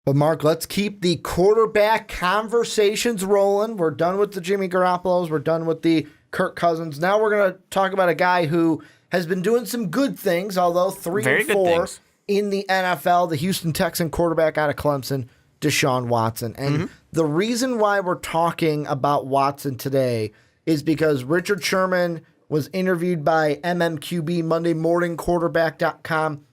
But, Mark, let's keep the quarterback conversations rolling. We're done with the Jimmy Garoppolos. We're done with the Kirk Cousins. Now we're going to talk about a guy who has been doing some good things, although 3-4 in the NFL, the Houston Texan quarterback out of Clemson, Deshaun Watson. And the reason why we're talking about Watson today is because Richard Sherman was interviewed by MMQB, Monday Morning Quarterback.com.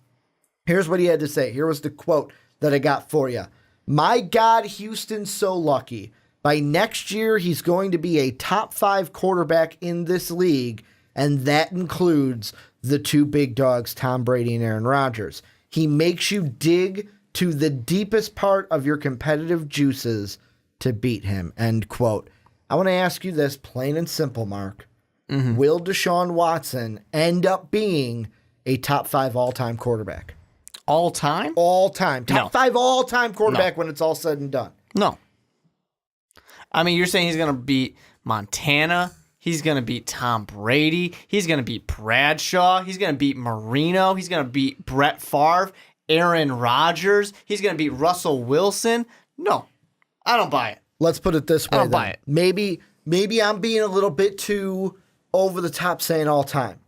Here's what he had to say. Here was the quote that I got for you. My God, Houston's so lucky. By next year, he's going to be a top 5 quarterback in this league, and that includes the two big dogs, Tom Brady and Aaron Rodgers. He makes you dig to the deepest part of your competitive juices to beat him, end quote. I want to ask you this, plain and simple, Mark. Will Deshaun Watson end up being a top 5 all-time quarterback? All time? All time. Top 5 all-time quarterback when it's all said and done. No. I mean, you're saying he's going to beat Montana. He's going to beat Tom Brady. He's going to beat Bradshaw. He's going to beat Marino. He's going to beat Brett Favre, Aaron Rodgers. He's going to beat Russell Wilson. No, I don't buy it. Let's put it this way. I don't buy it. Maybe I'm being a little bit too over the top saying all time.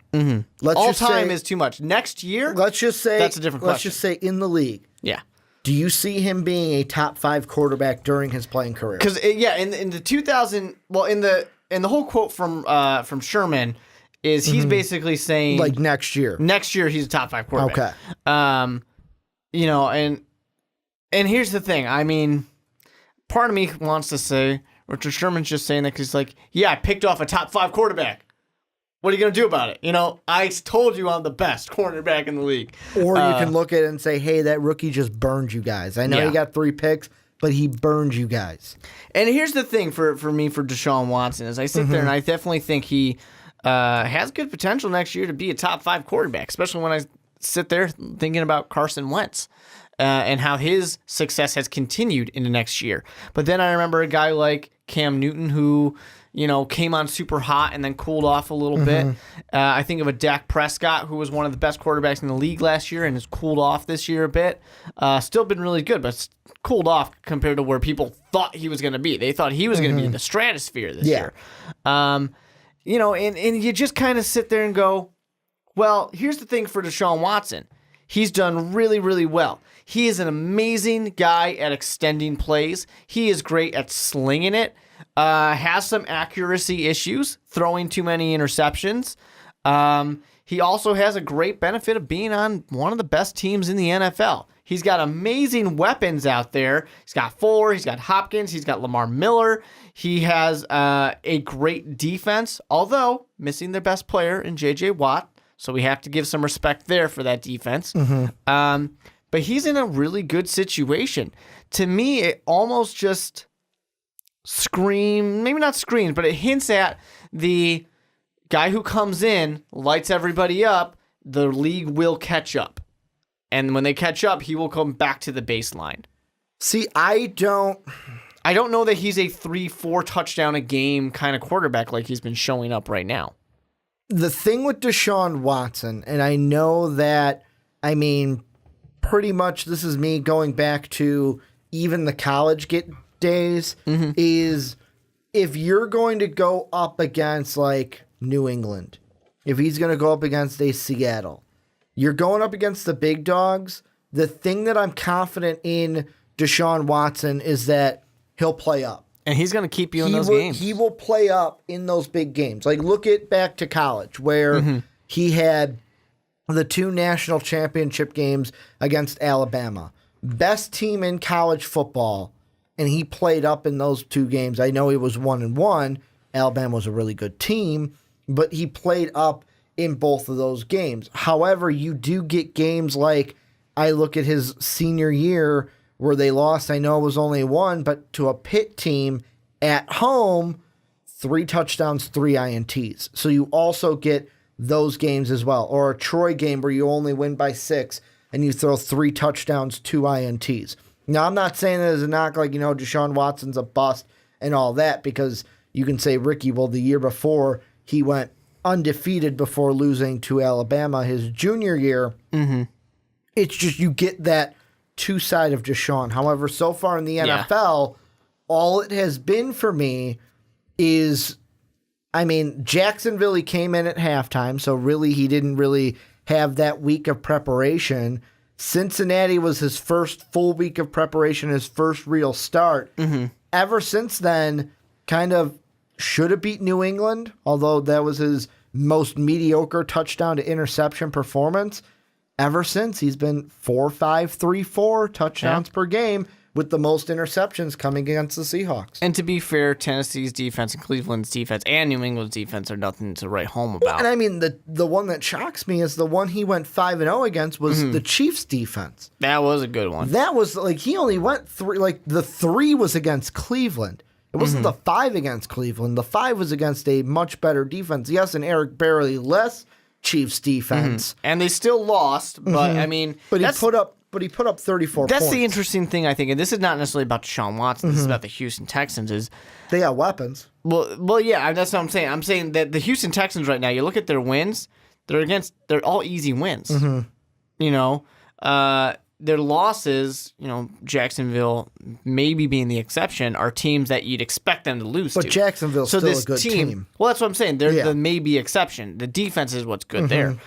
All time is too much. Next year, let's just say that's a different question. Let's just say in the league. Yeah. Do you see him being a top 5 quarterback during his playing career? Because in the 2000, well, in the whole quote from Sherman is he's basically saying like next year. Next year he's a top 5 quarterback. Okay. You know, and here's the thing. I mean, part of me wants to say Richard Sherman's just saying that because he's like, yeah, I picked off a top 5 quarterback. What are you going to do about it? You know, I told you I'm the best cornerback in the league. Or you can look at it and say, hey, that rookie just burned you guys. I know he got 3 picks, but he burned you guys. And here's the thing for me, for Deshaun Watson, is I sit there and I definitely think he has good potential next year to be a top 5 quarterback, especially when I sit there thinking about Carson Wentz and how his success has continued into next year. But then I remember a guy like Cam Newton who, you know, came on super hot and then cooled off a little bit. I think of a Dak Prescott, who was one of the best quarterbacks in the league last year and has cooled off this year a bit. Still been really good, but cooled off compared to where people thought he was going to be. They thought he was going to be in the stratosphere this year. You know, and you just kind of sit there and go, well, here's the thing for Deshaun Watson. He's done really, really well. He is an amazing guy at extending plays. He is great at slinging it. Has some accuracy issues, throwing too many interceptions. He also has a great benefit of being on one of the best teams in the NFL. He's got amazing weapons out there. He's got Fuller, he's got Hopkins, he's got Lamar Miller. He has a great defense, although missing their best player in J.J. Watt. So we have to give some respect there for that defense. But he's in a really good situation. To me, it almost just maybe not screams, but it hints at the guy who comes in, lights everybody up, the league will catch up. And when they catch up, he will come back to the baseline. See, I don't know that he's a 3-4 touchdown a game kind of quarterback like he's been showing up right now. The thing with Deshaun Watson, and I know that, I mean, pretty much this is me going back to even the college days, is if you're going to go up against like New England, if he's going to go up against a Seattle, you're going up against the big dogs. The thing that I'm confident in Deshaun Watson is that he'll play up. And he's going to keep you in those games. He will play up in those big games. Like, look at back to college where he had the 2 national championship games against Alabama. Best team in college football, and he played up in those 2 games. I know he was 1-1. Alabama was a really good team, but he played up in both of those games. However, you do get games like, I look at his senior year where they lost, I know it was only 1, but to a Pitt team at home, 3 touchdowns, 3 INTs. So you also get those games as well. Or a Troy game where you only win by 6 and you throw 3 touchdowns, 2 INTs. Now, I'm not saying that as a knock like, you know, Deshaun Watson's a bust and all that, because you can say, Ricky, well, the year before he went undefeated before losing to Alabama his junior year. It's just you get that too side of Deshaun. However, so far in the NFL, all it has been for me is, I mean, Jacksonville, he came in at halftime, so really he didn't really have that week of preparation. Cincinnati was his first full week of preparation, his first real start. Mm-hmm. Ever since then, kind of should have beat New England, although that was his most mediocre touchdown to interception performance. Ever since, he's been 4-5-3-4 touchdowns per game, with the most interceptions coming against the Seahawks. And to be fair, Tennessee's defense and Cleveland's defense and New England's defense are nothing to write home about. And I mean, the one that shocks me is the one he went 5-0 against was the Chiefs' defense. That was a good one. That was, like, he only went 3, like, the 3 was against Cleveland. It wasn't the 5 against Cleveland. The 5 was against a much better defense. Yes, an Eric Berry less Chiefs defense. And they still lost, but I mean... But he put up 34 That's points. the interesting thing, I think, and this is not necessarily about Deshaun Watson. This is about the Houston Texans. They got weapons. Well, yeah, that's what I'm saying. I'm saying that the Houston Texans right now, you look at their wins, they're all easy wins. You know, their losses, you know, Jacksonville maybe being the exception, are teams that you'd expect them to lose to. But Jacksonville's still a good team. Well, that's what I'm saying. They're the maybe exception. The defense is what's good there.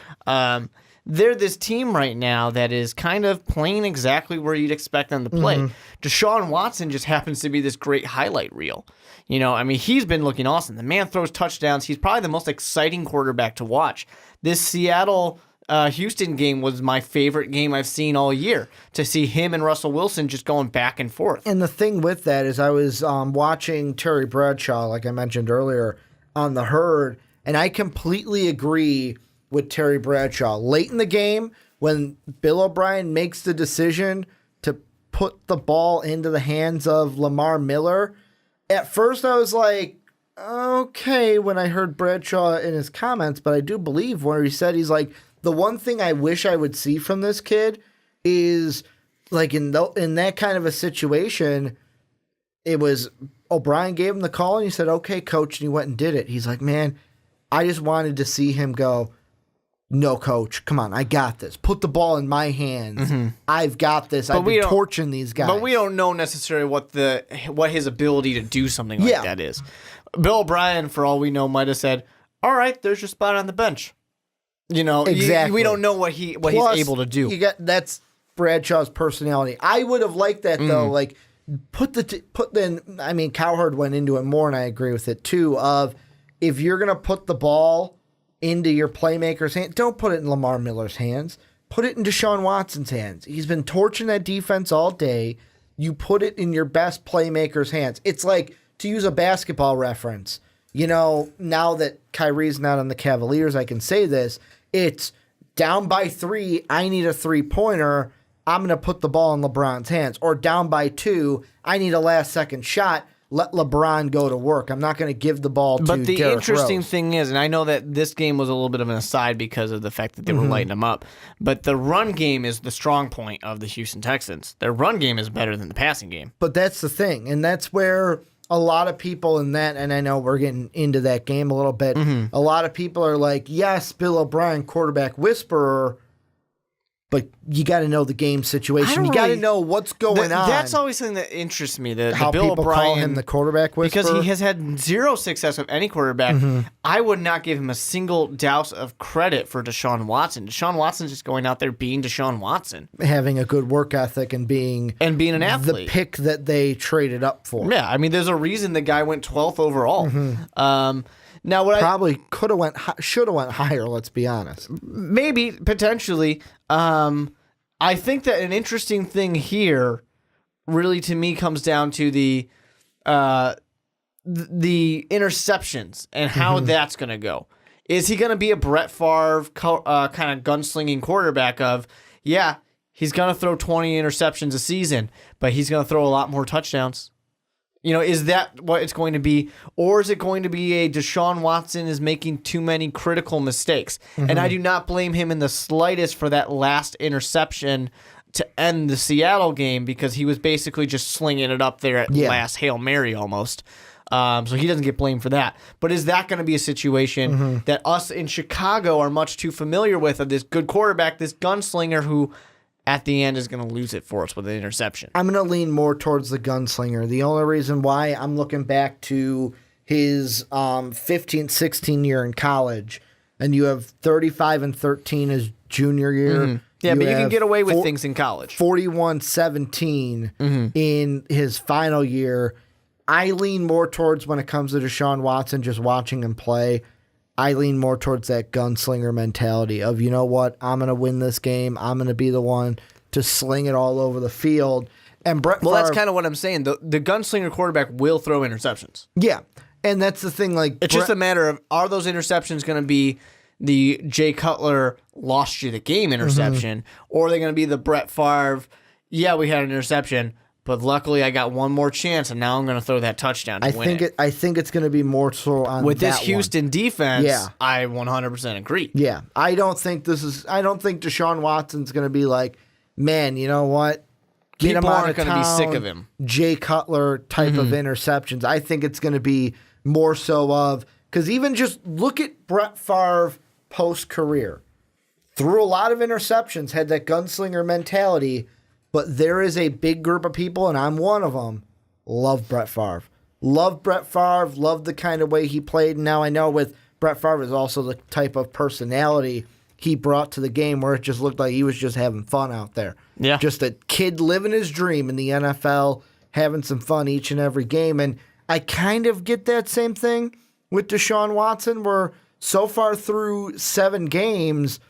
They're this team right now that is kind of playing exactly where you'd expect them to play. Deshaun Watson just happens to be this great highlight reel. You know, I mean, he's been looking awesome. The man throws touchdowns. He's probably the most exciting quarterback to watch. This Seattle Houston game was my favorite game I've seen all year, to see him and Russell Wilson just going back and forth. And the thing with that is I was watching Terry Bradshaw, like I mentioned earlier, on the Herd, and I completely agree with Terry Bradshaw. Late in the game, when Bill O'Brien makes the decision to put the ball into the hands of Lamar Miller, at first I was like, okay, when I heard Bradshaw in his comments, but I do believe where he said, he's like, the one thing I wish I would see from this kid is, like, in that kind of a situation, it was O'Brien gave him the call and he said, okay, coach, and he went and did it. He's like, man, I just wanted to see him go, no, coach, come on, I got this. Put the ball in my hands. I've got this. I've been torching these guys. But we don't know necessarily what his ability to do something like that is. Bill O'Brien, for all we know, might have said, all right, there's your spot on the bench. You know, exactly. We don't know what he's able to do. That's Bradshaw's personality. I would have liked that though. Like I mean, Cowherd went into it more, and I agree with it too. Of if you're gonna put the ball into your playmaker's hand, don't put it in Lamar Miller's hands. Put it in Deshaun Watson's hands. He's been torching that defense all day. You put it in your best playmaker's hands. It's like, to use a basketball reference, you know, now that Kyrie's not on the Cavaliers, I can say this. It's down by 3, I need a 3-pointer. I'm going to put the ball in LeBron's hands. Or down by 2, I need a last-second shot. Let LeBron go to work. I'm not going to give the ball to Derrick Rose. But the interesting thing is, and I know that this game was a little bit of an aside because of the fact that they were lighting them up, but the run game is the strong point of the Houston Texans. Their run game is better than the passing game. But that's the thing, and that's where a lot of people in that, and I know we're getting into that game a little bit, a lot of people are like, yes, Bill O'Brien, quarterback whisperer, but you got to know the game situation. You got to know what's going on. That's always something that interests me. How Bill people O'Brien, call him the quarterback whisperer. because he has had zero success with any quarterback. I would not give him a single douse of credit for Deshaun Watson. Deshaun Watson's just going out there being Deshaun Watson, having a good work ethic and being an athlete. The pick that they traded up for. Yeah, I mean, there's a reason the guy went 12th overall. Now, what probably should have went higher. Let's be honest. Maybe potentially. I think that an interesting thing here, really, to me, comes down to the interceptions and how that's going to go. Is he going to be a Brett Favre kind of gunslinging quarterback of, yeah, he's going to throw 20 interceptions a season, but he's going to throw a lot more touchdowns? You know, is that what it's going to be? Or is it going to be a Deshaun Watson is making too many critical mistakes? And I do not blame him in the slightest for that last interception to end the Seattle game, because he was basically just slinging it up there at last Hail Mary almost. So he doesn't get blamed for that. But is that going to be a situation that us in Chicago are much too familiar with, of this good quarterback, this gunslinger who at the end is going to lose it for us with an interception. I'm going to lean more towards the gunslinger. The only reason why I'm looking back to his 15-16 year in college, and you have 35-13 his junior year. Yeah, but you can have get away with things in college. 41-17 in his final year. I lean more towards, when it comes to Deshaun Watson, just watching him play, I lean more towards that gunslinger mentality of, you know what, I'm going to win this game. I'm going to be the one to sling it all over the field. And Brett Favre, that's kind of what I'm saying. The gunslinger quarterback will throw interceptions. Yeah, and that's the thing. Like, it's just a matter of, are those interceptions going to be the Jay Cutler lost you the game interception, or are they going to be the Brett Favre, yeah, we had an interception, but luckily I got one more chance, and now I'm going to throw that touchdown to win it. I think it's going to be more so on with that this Houston defense. Yeah. I 100% agree. Yeah, I don't think Deshaun Watson's going to be like, man, you know what? People aren't going to be sick of him. Jay Cutler type of interceptions. I think it's going to be more so of, because even just look at Brett Favre post-career. Threw a lot of interceptions, had that gunslinger mentality, but there is a big group of people, and I'm one of them, love Brett Favre. Love Brett Favre, love the kind of way he played. And now I know with Brett Favre is also the type of personality he brought to the game where it just looked like he was just having fun out there. Yeah. Just a kid living his dream in the NFL, having some fun each and every game. And I kind of get that same thing with Deshaun Watson, where so far through 7 games,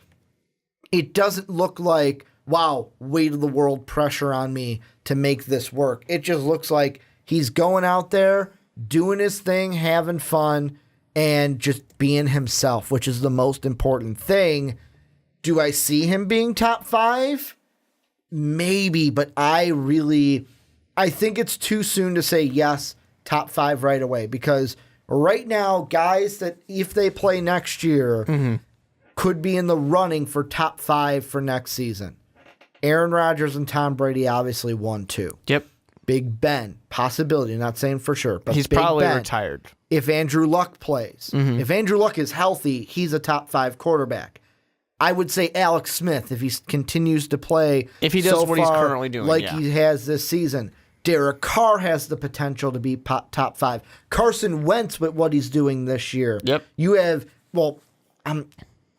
it doesn't look like, wow, weight of the world pressure on me to make this work. It just looks like he's going out there, doing his thing, having fun, and just being himself, which is the most important thing. Do I see him being top 5? Maybe, but I think it's too soon to say yes, top 5 right away, because right now, guys that if they play next year could be in the running for top 5 for next season. Aaron Rodgers and Tom Brady, obviously 1, 2. Yep. Big Ben, possibility, not saying for sure, but he's Big probably Ben, retired. If Andrew Luck plays. If Andrew Luck is healthy, he's a top 5 quarterback. I would say Alex Smith, if he continues to play if he does so what far he's currently doing, like he has this season. Derek Carr has the potential to be top 5. Carson Wentz with what he's doing this year. Yep. You have,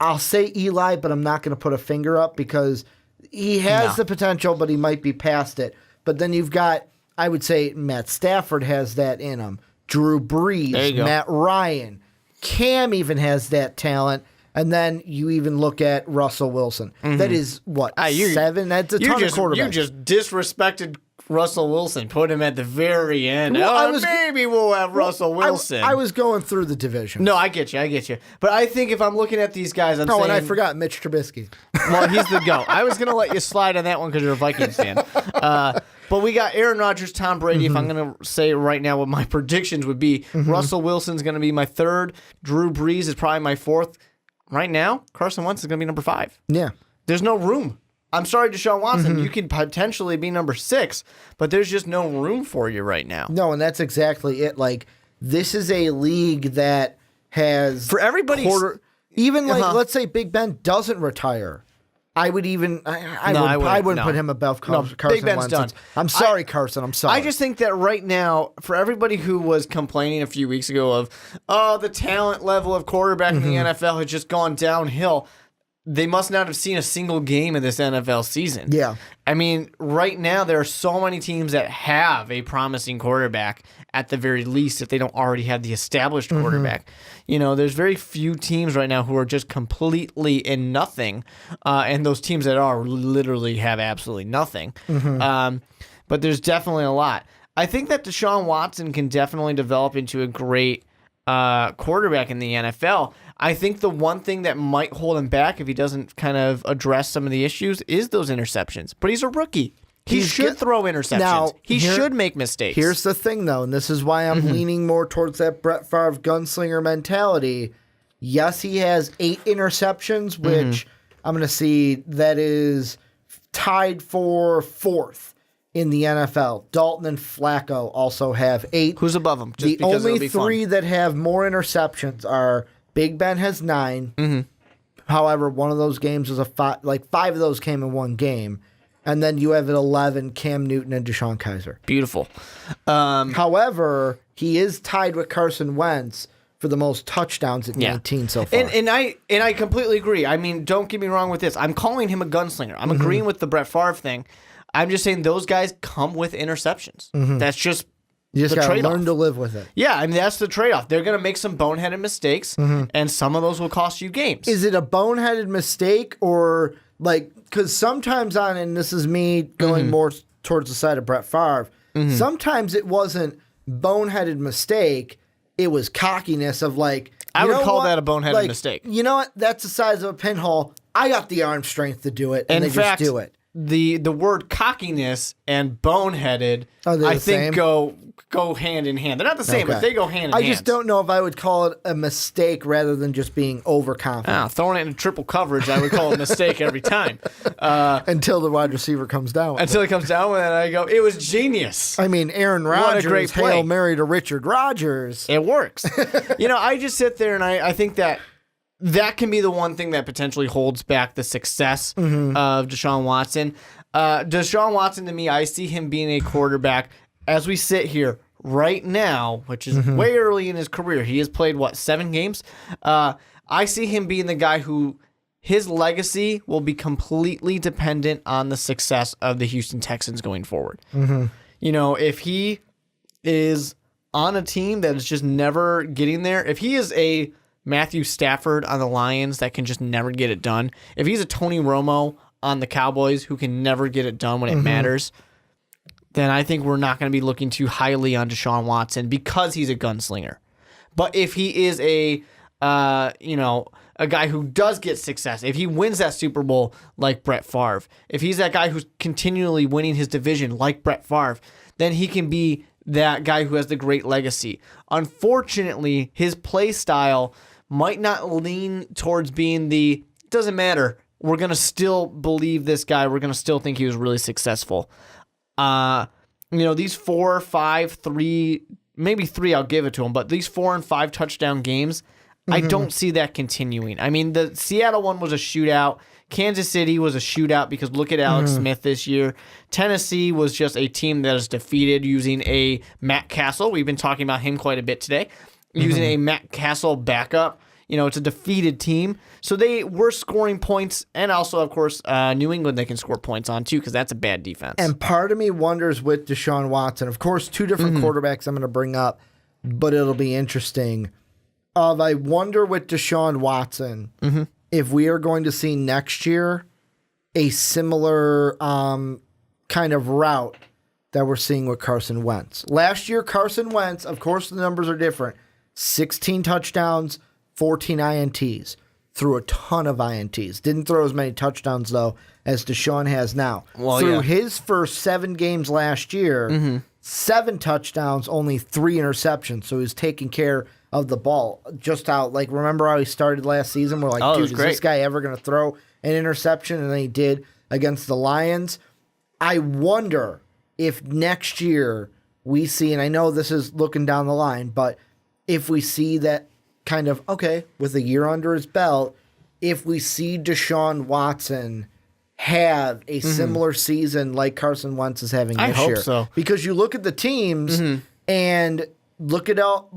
I'll say Eli, but I'm not going to put a finger up because he has the potential, but he might be past it. But then you've got, I would say Matt Stafford has that in him. Drew Brees, Matt Ryan. Cam even has that talent. And then you even look at Russell Wilson. That is, what, 7? That's a ton of quarterbacks. You just disrespected Russell Wilson. Put him at the very end. Well, maybe we'll have Russell Wilson. I was going through the division. No, I get you. But I think if I'm looking at these guys, I'm saying... and I forgot Mitch Trubisky. Well, he's the GOAT. I was going to let you slide on that one because you're a Vikings fan. But we got Aaron Rodgers, Tom Brady. If I'm going to say right now what my predictions would be, Russell Wilson's going to be my 3rd. Drew Brees is probably my 4th. Right now, Carson Wentz is going to be number 5. Yeah. There's no room. I'm sorry, Deshaun Watson. You can potentially be number 6, but there's just no room for you right now. No, and that's exactly it. Like, this is a league that has... For everybody... Even, let's say Big Ben doesn't retire. I would even... I wouldn't put him above Carson Big Ben's Wentz. done. I'm sorry, Carson. I'm sorry. I just think that right now, for everybody who was complaining a few weeks ago of, the talent level of quarterback in the NFL has just gone downhill, they must not have seen a single game of this NFL season. Yeah. I mean, right now, there are so many teams that have a promising quarterback at the very least if they don't already have the established quarterback. You know, there's very few teams right now who are just completely in nothing, and those teams that are literally have absolutely nothing. But there's definitely a lot. I think that Deshaun Watson can definitely develop into a great quarterback in the NFL. I think the one thing that might hold him back if he doesn't kind of address some of the issues is those interceptions. But he's a rookie. He should throw interceptions. Now, he should make mistakes. Here's the thing, though, and this is why I'm leaning more towards that Brett Favre gunslinger mentality. Yes, he has 8 interceptions, which I'm going to see that is tied for 4th in the NFL. Dalton and Flacco also have 8. Who's above him? The only 3 that have more interceptions are Big Ben has 9. However, one of those games was 5 of those came in one game. And then you have at 11 Cam Newton and Deshaun Kaiser. Beautiful. However, he is tied with Carson Wentz for the most touchdowns at 19 so far. And I completely agree. I mean, don't get me wrong with this. I'm calling him a gunslinger. I'm agreeing with the Brett Favre thing. I'm just saying those guys come with interceptions. That's just you just the got to trade-off. learn to live with it. Yeah, I mean, that's the trade-off. They're going to make some boneheaded mistakes, and some of those will cost you games. Is it a boneheaded mistake or like, because sometimes and this is me going more towards the side of Brett Favre, sometimes it wasn't boneheaded mistake, it was cockiness of like, I would call what? that a boneheaded Like, mistake. You know what? That's the size of a pinhole. I got the arm strength to do it, and In they fact, just do it. The word cockiness and boneheaded, Are they I the think, same? go hand in hand. They're not the same, but Okay. they go hand in I hand. just don't know if I would call it a mistake rather than just being overconfident Throwing it in triple coverage, I would call it a mistake every time. until the wide receiver comes down. Until he comes down with it, and I go, it was genius. I mean, Aaron What a Rodgers, great play. Hail Mary to Richard Rodgers. It works. I just sit there and I think that can be the one thing that potentially holds back the success of Deshaun Watson. Deshaun Watson, to me, I see him being a quarterback as we sit here right now, which is way early in his career. He has played, 7 games? I see him being the guy who his legacy will be completely dependent on the success of the Houston Texans going forward. If he is on a team that is just never getting there, if he is a Matthew Stafford on the Lions that can just never get it done, if he's a Tony Romo on the Cowboys who can never get it done when it matters, then I think we're not going to be looking too highly on Deshaun Watson because he's a gunslinger. But if he is a guy who does get success, if he wins that Super Bowl like Brett Favre, if he's that guy who's continually winning his division like Brett Favre, then he can be that guy who has the great legacy. Unfortunately, his play style might not lean towards being doesn't matter. We're going to still believe this guy. We're going to still think he was really successful. These 4, 5, 3, maybe 3, I'll give it to him, but these 4 and 5 touchdown games, I don't see that continuing. I mean, the Seattle one was a shootout. Kansas City was a shootout because look at Alex Smith this year. Tennessee was just a team that is defeated using a Matt Castle. We've been talking about him quite a bit today. Using a Matt Castle backup. It's a defeated team. So they were scoring points. And also, of course, New England they can score points on too because that's a bad defense. And part of me wonders with Deshaun Watson, of course, 2 different quarterbacks I'm going to bring up, but it'll be interesting. I wonder with Deshaun Watson if we are going to see next year a similar kind of route that we're seeing with Carson Wentz. Last year, Carson Wentz, of course, the numbers are different. 16 touchdowns, 14 INTs. Threw a ton of INTs. Didn't throw as many touchdowns, though, as Deshaun has now. Through his first 7 games last year, 7 touchdowns, only 3 interceptions. So he was taking care of the ball. Just how, remember how he started last season? We're like, dude, is this guy ever going to throw an interception? And then he did against the Lions. I wonder if next year we see, and I know this is looking down the line, but if we see that kind of, okay, with a year under his belt, if we see Deshaun Watson have a similar season like Carson Wentz is having this year. I hope so. Because you look at the teams and look at all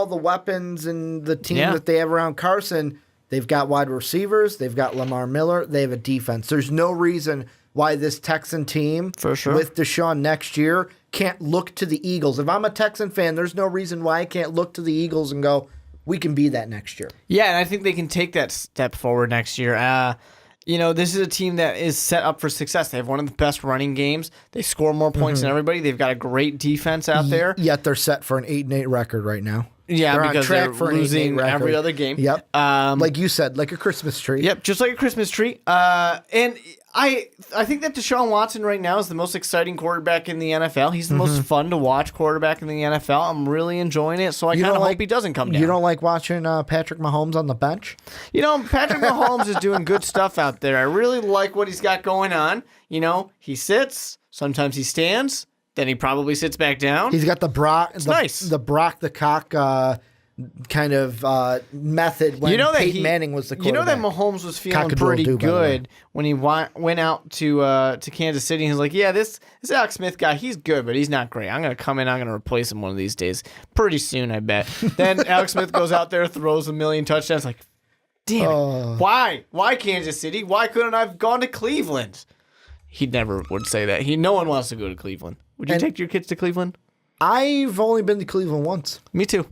the weapons and the team that they have around Carson. They've got wide receivers. They've got Lamar Miller. They have a defense. There's no reason why this Texan team with Deshaun next year can't look to the Eagles. If I'm a Texan fan, there's no reason why I can't look to the Eagles and go, we can be that next year. Yeah, and I think they can take that step forward next year. This is a team that is set up for success. They have one of the best running games. They score more points than everybody. They've got a great defense out there. Yet they're set for an 8-8 record right now. Yeah, they're because on track they're for losing every other game. Yep. Like you said, like a Christmas tree. Yep, just like a Christmas tree. And I think that Deshaun Watson right now is the most exciting quarterback in the NFL. He's the most fun to watch quarterback in the NFL. I'm really enjoying it, so I kind of hope he doesn't come down. You don't like watching Patrick Mahomes on the bench? Patrick Mahomes is doing good stuff out there. I really like what he's got going on. He sits, sometimes he stands, then he probably sits back down. He's got the Brock. Nice. The Brock the Cock kind of method when Peyton Manning was the quarterback. You know that Mahomes was feeling Cock-a-doodle pretty doo, by the way. good when he went out to Kansas City. He was like, yeah, this Alex Smith guy, he's good, but he's not great. I'm going to come in, I'm going to replace him one of these days. Pretty soon, I bet. Then Alex Smith goes out there, throws 1,000,000 touchdowns. Like, damn it. Why? Why Kansas City? Why couldn't I have gone to Cleveland? He never would say that. No one wants to go to Cleveland. Would you take your kids to Cleveland? I've only been to Cleveland once. Me too.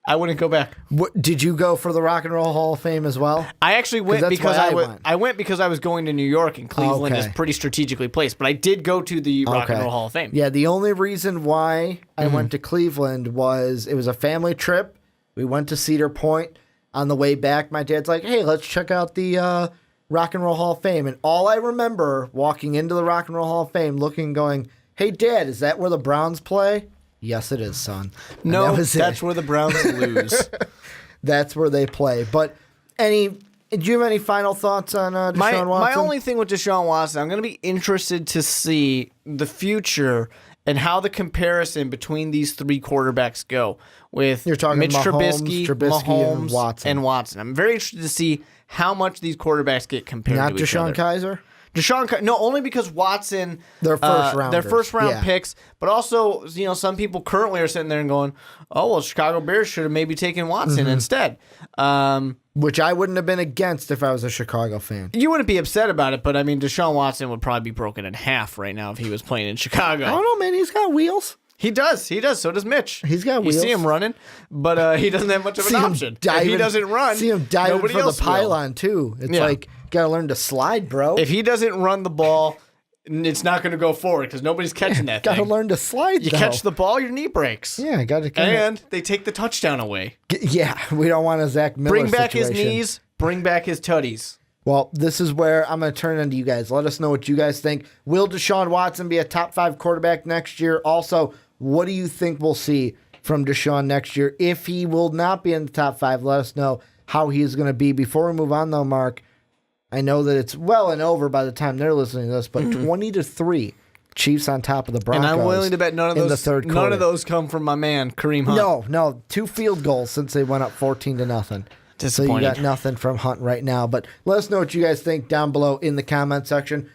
I wouldn't go back. What, did you go for the Rock and Roll Hall of Fame as well? I actually went because went. I went because I was going to New York, and Cleveland is pretty strategically placed. But I did go to the Rock and Roll Hall of Fame. Yeah, the only reason why I went to Cleveland was it was a family trip. We went to Cedar Point. On the way back, my dad's like, hey, let's check out the Rock and Roll Hall of Fame. And all I remember walking into the Rock and Roll Hall of Fame, looking and going, hey, Dad, is that where the Browns play? Yes, it is, son. And no, that's where the Browns lose. That's where they play. But do you have any final thoughts on Deshaun Watson? My only thing with Deshaun Watson, I'm going to be interested to see the future and how the comparison between these three quarterbacks go with You're talking Mitch Mahomes, Trubisky, and Watson. I'm very interested to see how much these quarterbacks get compared Not to each other. Deshaun Kaiser? No, only because Watson, Their first round yeah. picks, but also, some people currently are sitting there and going, oh, well, Chicago Bears should have maybe taken Watson instead. Which I wouldn't have been against if I was a Chicago fan. You wouldn't be upset about it, but I mean, Deshaun Watson would probably be broken in half right now if he was playing in Chicago. I don't know, man. He's got wheels. He does. So does Mitch. He's got wheels. You see him running, but he doesn't have much of an option. If he doesn't run, see him diving nobody for the else will. pylon, too. It's like, gotta learn to slide, bro. If he doesn't run the ball, it's not going to go forward because nobody's catching that thing. Gotta learn to slide, You catch the ball, your knee breaks. Yeah, gotta. And they take the touchdown away. Yeah, we don't want a Zach Miller Bring back situation. his knees. Bring back his tutties. Well, this is where I'm going to turn into you guys. Let us know what you guys think. Will Deshaun Watson be a top 5 quarterback next year? Also, what do you think we'll see from Deshaun next year? If he will not be in the top 5, let us know how he is going to be. Before we move on, though, Mark, I know that it's well and over by the time they're listening to this, but 20-3, Chiefs on top of the Broncos. And I'm willing to bet none of those come from my man Kareem Hunt. No, 2 field goals since they went up 14-0. So you got nothing from Hunt right now. But let us know what you guys think down below in the comment section.